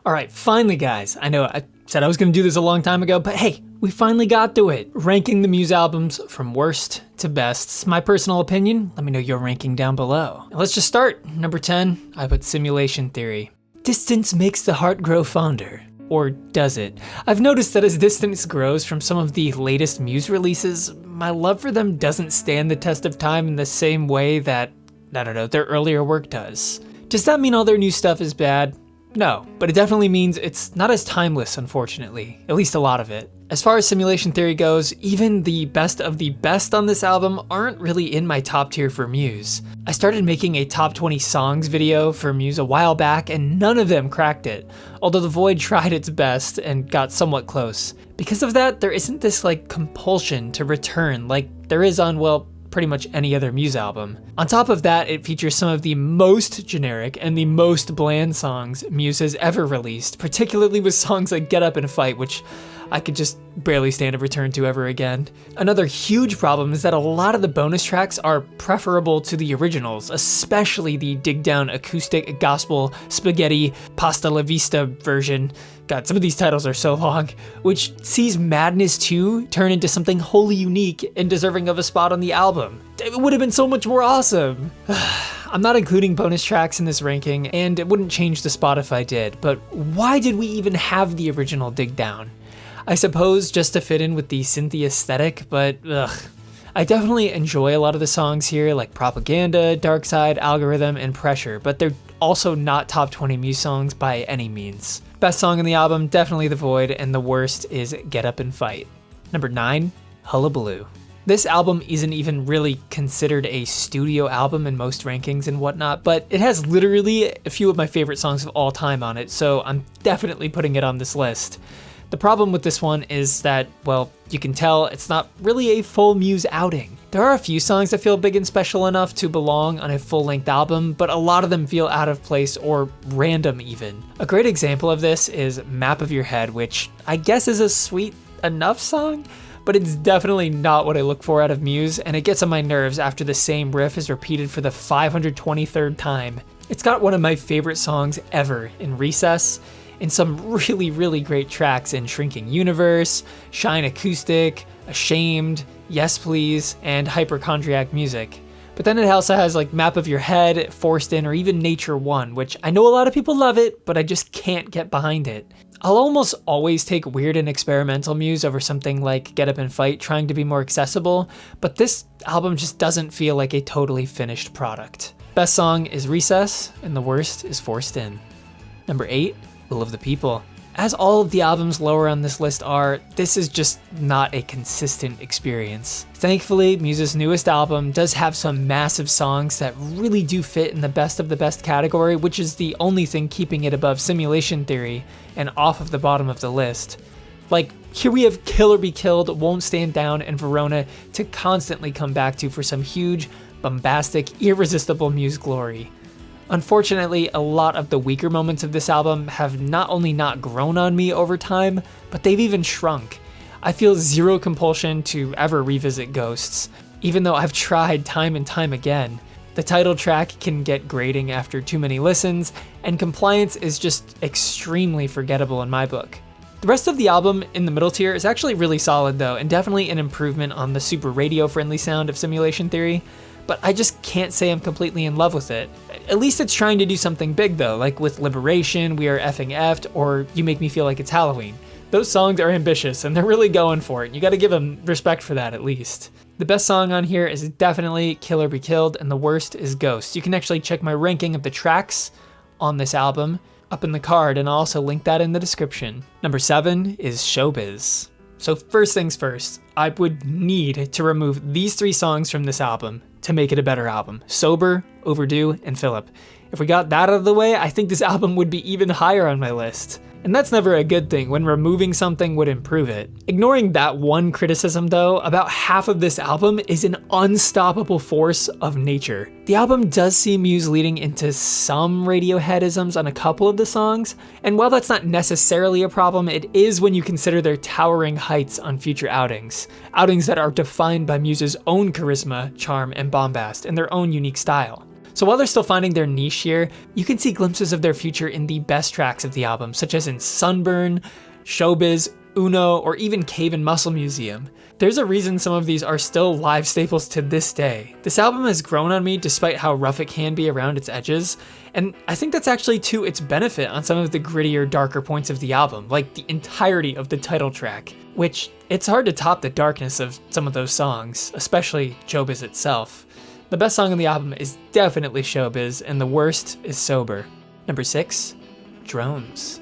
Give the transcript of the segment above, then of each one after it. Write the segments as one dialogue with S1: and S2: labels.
S1: Alright, finally guys, I know I said I was gonna do this a long time ago, but hey, we finally got to it. Ranking the Muse albums from worst to best. It's my personal opinion, let me know your ranking down below. Now let's just start. Number 10, I put Simulation Theory. Distance makes the heart grow fonder. Or does it? I've noticed that as distance grows from some of the latest Muse releases, my love for them doesn't stand the test of time in the same way that, I don't know, their earlier work does. Does that mean all their new stuff is bad? No, but it definitely means it's not as timeless, unfortunately, at least a lot of it. As far as Simulation Theory goes, even the best of the best on this album aren't really in my top tier for Muse. I started making a top 20 songs video for Muse a while back and none of them cracked it, although The Void tried its best and got somewhat close. Because of that, there isn't this compulsion to return like there is on, well, pretty much any other Muse album. On top of that, it features some of the most generic and the most bland songs Muse has ever released, particularly with songs like Get Up and Fight, which I could just barely stand to return to ever again. Another huge problem is that a lot of the bonus tracks are preferable to the originals, especially the dig down acoustic gospel spaghetti pasta la vista version. God, some of these titles are so long, which sees Madness 2 turn into something wholly unique and deserving of a spot on the album. It would have been so much more awesome. I'm not including bonus tracks in this ranking, and it wouldn't change the spot if I did, but why did we even have the original Dig Down? I suppose just to fit in with the synthy aesthetic, but I definitely enjoy a lot of the songs here, like Propaganda, Dark Side, Algorithm, and Pressure, but they're also not top 20 Muse songs by any means. Best song on the album, definitely The Void, and the worst is Get Up and Fight. Number 9, Hullabaloo. This album isn't even really considered a studio album in most rankings and whatnot, but it has literally a few of my favorite songs of all time on it, so I'm definitely putting it on this list. The problem with this one is that, well, you can tell it's not really a full Muse outing. There are a few songs that feel big and special enough to belong on a full-length album, but a lot of them feel out of place or random even. A great example of this is Map of Your Head, which I guess is a sweet enough song, but it's definitely not what I look for out of Muse, and it gets on my nerves after the same riff is repeated for the 523rd time. It's got one of my favorite songs ever in Recess, and some really great tracks in Shrinking Universe, Shine Acoustic, Ashamed, Yes Please, and Hypochondriac Music. But then it also has Map of Your Head, Forced In, or even Nature One, which I know a lot of people love it, but I just can't get behind it. I'll almost always take weird and experimental Muse over something like Get Up and Fight trying to be more accessible, but this album just doesn't feel like a totally finished product. Best song is Recess, and the worst is Forced In. Number 8, Will of the People. As all of the albums lower on this list are, this is just not a consistent experience. Thankfully, Muse's newest album does have some massive songs that really do fit in the best of the best category, which is the only thing keeping it above Simulation Theory and off of the bottom of the list. Here we have Kill or Be Killed, Won't Stand Down, and Verona to constantly come back to for some huge, bombastic, irresistible Muse glory. Unfortunately, a lot of the weaker moments of this album have not only not grown on me over time, but they've even shrunk. I feel zero compulsion to ever revisit Ghosts, even though I've tried time and time again. The title track can get grating after too many listens, and Compliance is just extremely forgettable in my book. The rest of the album in the middle tier is actually really solid though, and definitely an improvement on the super radio-friendly sound of Simulation Theory, but I just can't say I'm completely in love with it. At least it's trying to do something big though, like with Liberation, We Are Effing Effed, or You Make Me Feel Like It's Halloween. Those songs are ambitious and they're really going for it. You gotta give them respect for that at least. The best song on here is definitely Kill or Be Killed, and the worst is Ghost. You can actually check my ranking of the tracks on this album up in the card, and I'll also link that in the description. Number 7 is Showbiz. So first things first, I would need to remove these 3 songs from this album to make it a better album: Sober, Overdue, and Philip. If we got that out of the way, I think this album would be even higher on my list. And that's never a good thing when removing something would improve it. Ignoring that one criticism though, about half of this album is an unstoppable force of nature. The album does see Muse leading into some Radioheadisms on a couple of the songs, and while that's not necessarily a problem, it is when you consider their towering heights on future outings. Outings that are defined by Muse's own charisma, charm, and bombast, and their own unique style. So while they're still finding their niche here, you can see glimpses of their future in the best tracks of the album, such as in Sunburn, Showbiz, Uno, or even Cave and Muscle Museum. There's a reason some of these are still live staples to this day. This album has grown on me despite how rough it can be around its edges, and I think that's actually to its benefit on some of the grittier, darker points of the album, like the entirety of the title track, which it's hard to top the darkness of some of those songs, especially Showbiz itself. The best song on the album is definitely Showbiz, and the worst is Sober. Number 6, Drones.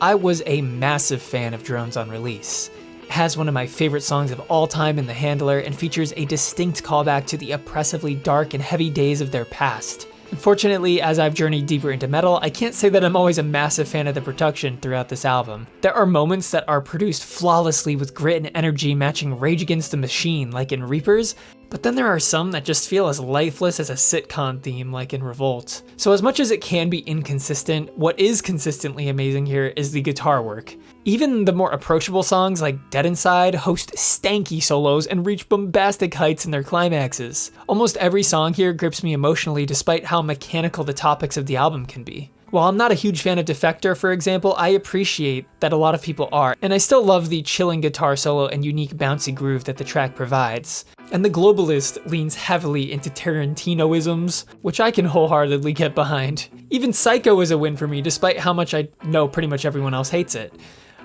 S1: I was a massive fan of Drones on release. It has one of my favorite songs of all time in The Handler and features a distinct callback to the oppressively dark and heavy days of their past. Unfortunately, as I've journeyed deeper into metal, I can't say that I'm always a massive fan of the production throughout this album. There are moments that are produced flawlessly with grit and energy matching Rage Against the Machine like in Reapers, but then there are some that just feel as lifeless as a sitcom theme like in Revolt. So as much as it can be inconsistent, what is consistently amazing here is the guitar work. Even the more approachable songs like Dead Inside host stanky solos and reach bombastic heights in their climaxes. Almost every song here grips me emotionally despite how mechanical the topics of the album can be. While I'm not a huge fan of Defector, for example, I appreciate that a lot of people are, and I still love the chilling guitar solo and unique bouncy groove that the track provides. And The Globalist leans heavily into Tarantino-isms, which I can wholeheartedly get behind. Even Psycho is a win for me, despite how much I know pretty much everyone else hates it.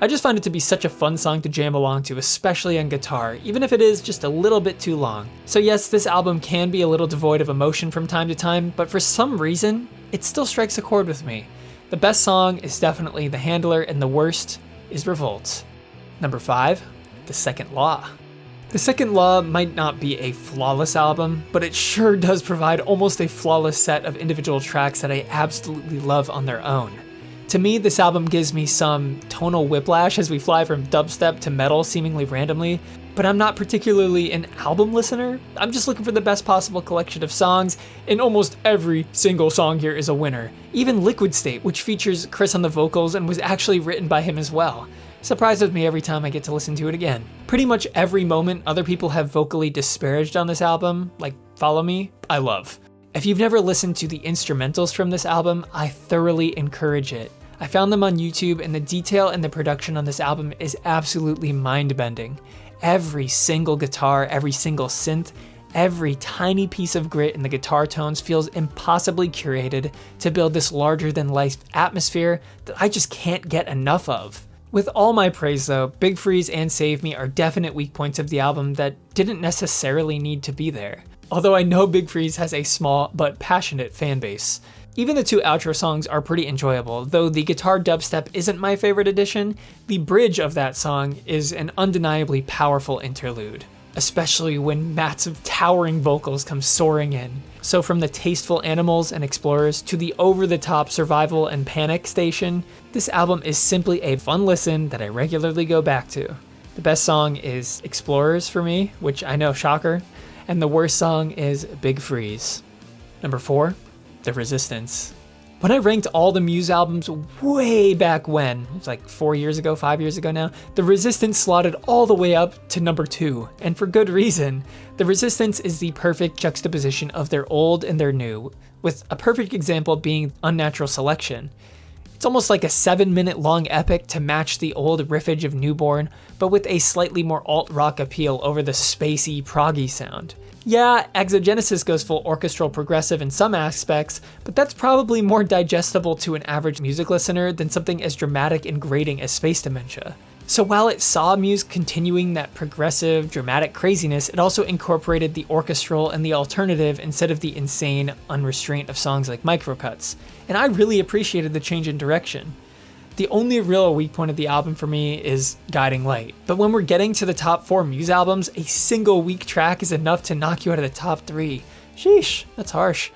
S1: I just find it to be such a fun song to jam along to, especially on guitar, even if it is just a little bit too long. So yes, this album can be a little devoid of emotion from time to time, but for some reason, it still strikes a chord with me. The best song is definitely The Handler, and the worst is Revolt. Number 5, The Second Law. The Second Law might not be a flawless album, but it sure does provide almost a flawless set of individual tracks that I absolutely love on their own. To me, this album gives me some tonal whiplash as we fly from dubstep to metal seemingly randomly, but I'm not particularly an album listener. I'm just looking for the best possible collection of songs, and almost every single song here is a winner. Even Liquid State, which features Chris on the vocals and was actually written by him as well, surprises me every time I get to listen to it again. Pretty much every moment other people have vocally disparaged on this album, like Follow Me, I love. If you've never listened to the instrumentals from this album, I thoroughly encourage it. I found them on YouTube, and the detail and the production on this album is absolutely mind-bending. Every single guitar, every single synth, every tiny piece of grit in the guitar tones feels impossibly curated to build this larger-than-life atmosphere that I just can't get enough of. With all my praise though, Big Freeze and Save Me are definite weak points of the album that didn't necessarily need to be there. Although I know Big Freeze has a small but passionate fan base. Even the 2 outro songs are pretty enjoyable, though the guitar dubstep isn't my favorite addition. The bridge of that song is an undeniably powerful interlude, especially when mats of towering vocals come soaring in. So from the tasteful Animals and Explorers to the over-the-top Survival and Panic station, this album is simply a fun listen that I regularly go back to. The best song is Explorers for me, which I know, shocker, and the worst song is Big Freeze. Number 4, The Resistance. When I ranked all the Muse albums way back when, it was like 4 years ago, 5 years ago now, The Resistance slotted all the way up to number 2, and for good reason. The Resistance is the perfect juxtaposition of their old and their new, with a perfect example being Unnatural Selection. It's almost like a 7-minute long epic to match the old riffage of Newborn, but with a slightly more alt-rock appeal over the spacey, proggy sound. Yeah, Exogenesis goes full orchestral progressive in some aspects, but that's probably more digestible to an average music listener than something as dramatic and grating as Space Dementia. So while it saw Muse continuing that progressive, dramatic craziness, it also incorporated the orchestral and the alternative instead of the insane unrestraint of songs like Microcuts, and I really appreciated the change in direction. The only real weak point of the album for me is Guiding Light, but when we're getting to the top 4 Muse albums, a single weak track is enough to knock you out of the top 3. Sheesh, that's harsh.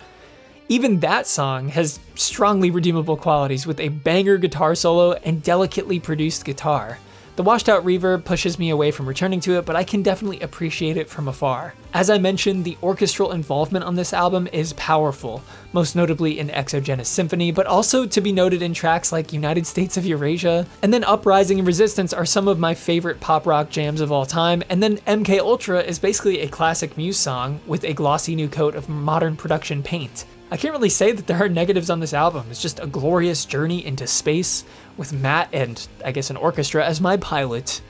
S1: Even that song has strongly redeemable qualities with a banger guitar solo and delicately produced guitar. The washed out reverb pushes me away from returning to it, but I can definitely appreciate it from afar. As I mentioned, the orchestral involvement on this album is powerful, most notably in Exogenous Symphony, but also to be noted in tracks like United States of Eurasia. And then Uprising and Resistance are some of my favorite pop rock jams of all time, and then MK Ultra is basically a classic Muse song with a glossy new coat of modern production paint. I can't really say that there are negatives on this album. It's just a glorious journey into space with Matt and I guess an orchestra as my pilot.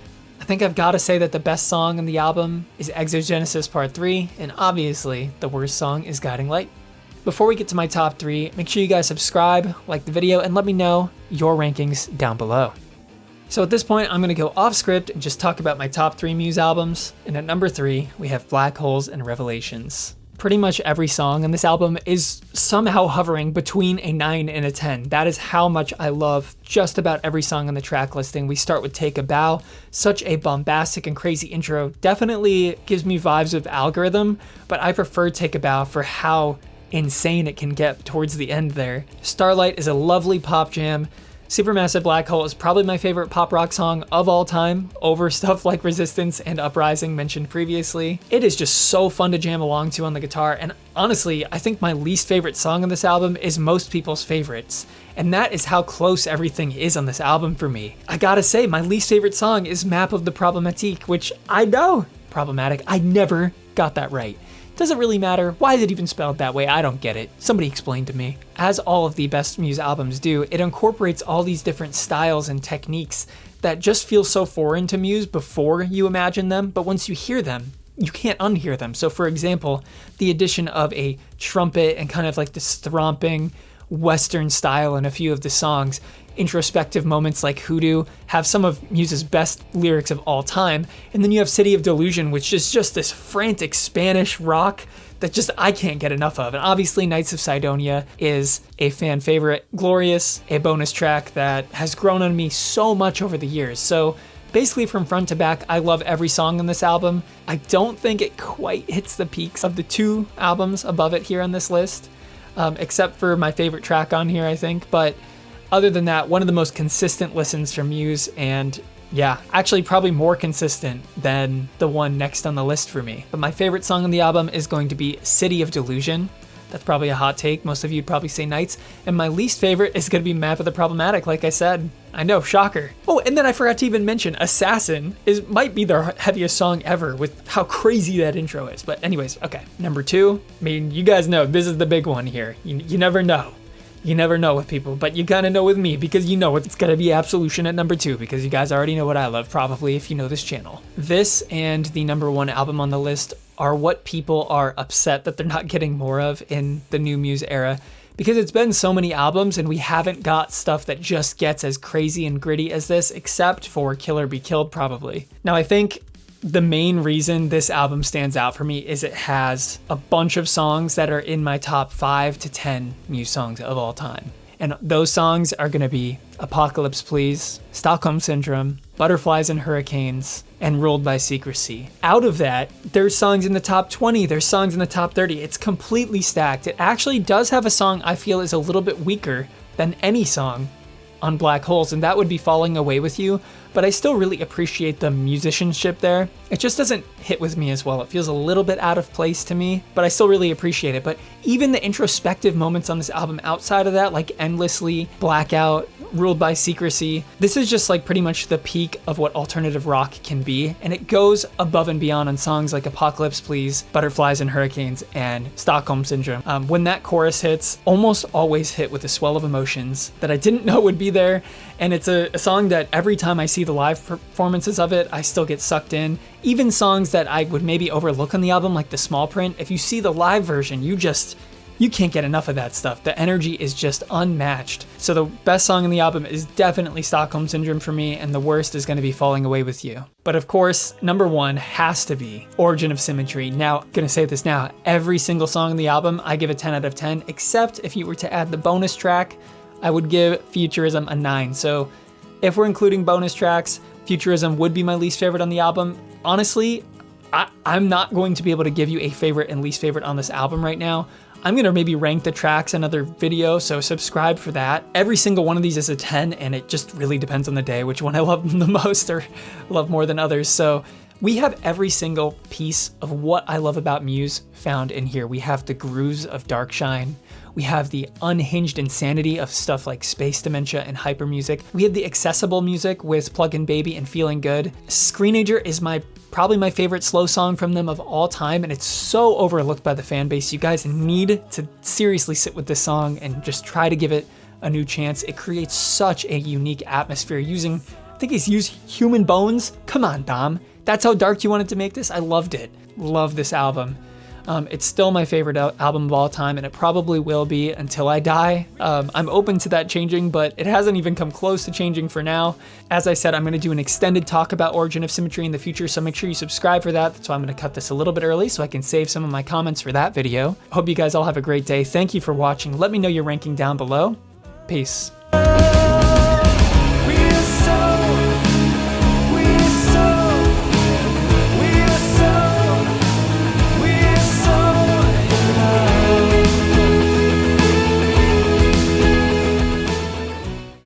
S1: I think I've got to say that the best song on the album is Exogenesis Part 3, and obviously the worst song is Guiding Light. Before we get to my top 3, make sure you guys subscribe, like the video, and let me know your rankings down below. So at this point, I'm going to go off script and just talk about my top 3 Muse albums. And at number 3, we have Black Holes and Revelations. Pretty much every song on this album is somehow hovering between a 9 and a 10. That is how much I love just about every song on the track listing. We start with Take a Bow, such a bombastic and crazy intro. Definitely gives me vibes of Algorithm, but I prefer Take a Bow for how insane it can get towards the end there. Starlight is a lovely pop jam. Supermassive Black Hole is probably my favorite pop rock song of all time, over stuff like Resistance and Uprising mentioned previously. It is just so fun to jam along to on the guitar, and honestly, I think my least favorite song on this album is most people's favorites, and that is how close everything is on this album for me. I gotta say, my least favorite song is Map of the Problematique, which I know, problematic, I never got that right. Does it really matter? Why is it even spelled that way? I don't get it. Somebody explain to me. As all of the best Muse albums do, it incorporates all these different styles and techniques that just feel so foreign to Muse before you imagine them, but once you hear them, you can't unhear them. So for example, the addition of a trumpet and kind of like this thromping Western style in a few of the songs, introspective moments like Hoodoo have some of Muse's best lyrics of all time, and then you have City of Delusion, which is just this frantic Spanish rock that just I can't get enough of. And obviously Knights of Sidonia is a fan favorite. Glorious, a bonus track that has grown on me so much over the years. So basically from front to back, I love every song on this album. I don't think it quite hits the peaks of the 2 albums above it here on this list, except for my favorite track on here, I think. But other than that, one of the most consistent listens from Muse, and yeah, actually probably more consistent than the one next on the list for me. But my favorite song on the album is going to be City of Delusion. That's probably a hot take. Most of you'd probably say Nights. And my least favorite is going to be Map of the Problematic, like I said. I know, shocker. Oh, and then I forgot to even mention Assassin might be their heaviest song ever with how crazy that intro is. But anyways, okay. Number 2, I mean, you guys know this is the big one here. You never know. You never know with people, but you kind of know with me because you know it's gonna be Absolution at number 2 because you guys already know what I love probably if you know this channel. This and the number 1 album on the list are what people are upset that they're not getting more of in the new Muse era, because it's been so many albums and we haven't got stuff that just gets as crazy and gritty as this, except for Kill or Be Killed probably. Now I think the main reason this album stands out for me is it has a bunch of songs that are in my top 5 to 10 Muse songs of all time. And those songs are gonna be Apocalypse Please, Stockholm Syndrome, Butterflies and Hurricanes, and Ruled by Secrecy. Out of that, there's songs in the top 20, there's songs in the top 30. It's completely stacked. It actually does have a song I feel is a little bit weaker than any song on Black Holes, and that would be Falling Away With You, but I still really appreciate the musicianship there. It just doesn't hit with me as well. It feels a little bit out of place to me, but I still really appreciate it. But even the introspective moments on this album outside of that, like Endlessly, Blackout, Ruled by Secrecy, this is just like pretty much the peak of what alternative rock can be, and it goes above and beyond on songs like Apocalypse Please, Butterflies and Hurricanes, and Stockholm Syndrome. When that chorus hits, almost always hit with a swell of emotions that I didn't know would be there, and it's a song that every time I see the live performances of it, I still get sucked in. Even songs that I would maybe overlook on the album, like The Small Print, if you see the live version, you can't get enough of that stuff. The energy is just unmatched. So the best song on the album is definitely Stockholm Syndrome for me, and the worst is going to be Falling Away With You. But of course, number 1 has to be Origin of Symmetry. Now, I'm gonna say this now, every single song on the album, I give a 10 out of 10, except if you were to add the bonus track, I would give Futurism a 9. So if we're including bonus tracks, Futurism would be my least favorite on the album. Honestly, I'm not going to be able to give you a favorite and least favorite on this album right now. I'm gonna maybe rank the tracks in another video, so subscribe for that. Every single one of these is a 10, and it just really depends on the day which one I love the most or love more than others. So We have every single piece of what I love about Muse found in here. We have the grooves of Darkshine. We have the unhinged insanity of stuff like Space Dementia and Hyper Music. We have the accessible music with Plug-in Baby and Feeling Good. Screenager is probably my favorite slow song from them of all time, and it's so overlooked by the fan base. You guys need to seriously sit with this song and just try to give it a new chance. It creates such a unique atmosphere using, I think he's used human bones. Come on, Dom. That's how dark you wanted to make this? I loved it. Love this album. It's still my favorite album of all time, and it probably will be until I die. I'm open to that changing, but it hasn't even come close to changing for now. As I said, I'm gonna do an extended talk about Origin of Symmetry in the future, so make sure you subscribe for that. That's why I'm gonna cut this a little bit early so I can save some of my comments for that video. Hope you guys all have a great day. Thank you for watching. Let me know your ranking down below. Peace.